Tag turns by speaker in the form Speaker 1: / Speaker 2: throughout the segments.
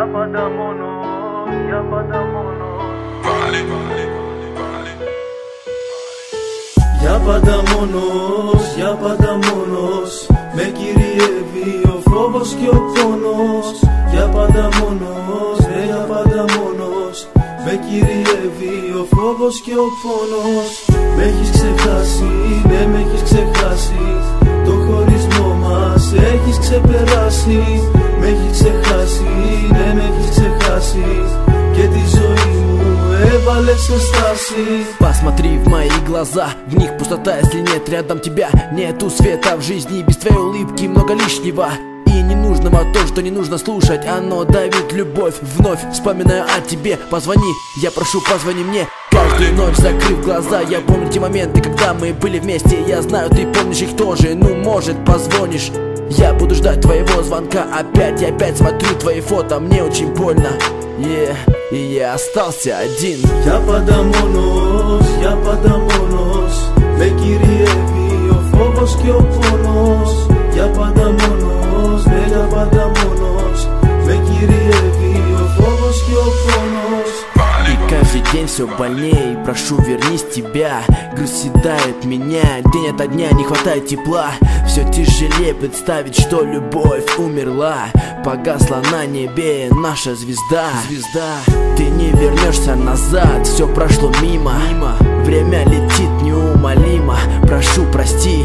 Speaker 1: Για πάντα μόνος, για πάντα μόνος.
Speaker 2: Για πάντα μόνος, για πάντα μόνος, με κυριεύει ο φόβος και ο πόνος. Για πάντα μόνος, για πάντα μόνος, με κυριεύει ο φόβος και ο πόνος. Μ' έχεις ξεχάσει, ναι μ' έχεις ξεχάσει, το χωρισμό μας έχεις ξεπεράσει. Μ' έχεις ξεχάσει, ναι μ' έχεις ξεχάσει, και τη ζωή μου έβαλες σε στάση.
Speaker 3: Посмотри в мои глаза, в них пустота, если нет рядом тебя. Нету света в жизни, без твоей улыбки много лишнего и ненужного. То, что не нужно слушать, оно давит любовь. Вновь вспоминаю о тебе, позвони, я прошу, позвони мне. Каждую ночь, закрыв глаза, я помню те моменты, когда мы были вместе. Я знаю, ты помнишь их тоже, ну может позвонишь. Я буду ждать твоего звонка опять, и опять смотрю твои фото, мне очень больно. И я остался один.
Speaker 2: Για πάντα μόνος, για πάντα μόνος, με κυριεύει ο φόβος και ο πόνος. Για πάντα μόνος, ναι για πάντα мόνος, με κυριεύει ο φόβος και ο πόνος.
Speaker 3: И каждый день все больнее, прошу, вернись тебя. Грусть съедает меня, день ото дня не хватает тепла. Все тяжелее представить, что любовь умерла. Погасла на небе наша звезда. Ты не вернешься назад, все прошло мимо. Время летит неумолимо. Прошу, прости,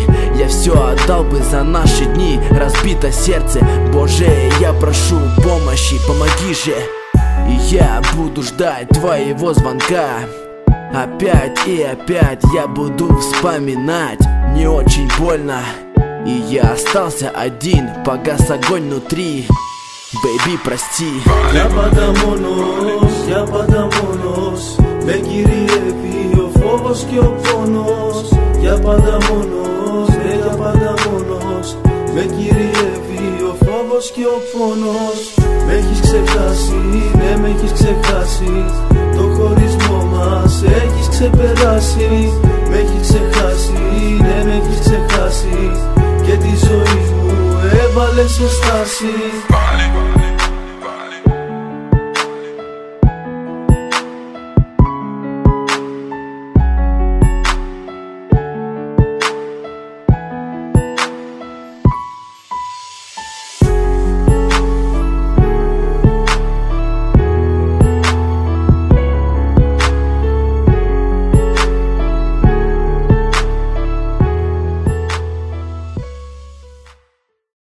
Speaker 3: я все отдал бы за наши дни. Разбито сердце, Боже, я прошу помощи, помоги же. И я буду ждать твоего звонка. Опять и опять я буду вспоминать. Не очень больно. И я остался один, погас огонь внутри. Baby, прости.
Speaker 2: Για πάντα μόνος, για πάντα μόνος, με κυριεύει ο φόβος και ο πόνος. Για πάντα μόνος, ναι για πάντα μόνος, με κυριεύει ο φόβος και ο πόνος. Μ' έχεις ξεχάσει, ναι μ' έχεις ξεχάσει, το χωρισμό μας έχεις ξεπεράσει. Μ' έχεις ξεχάσει, ναι μ' έχεις ξεχάσει, και τη ζωή μου έβαλες σε στάση.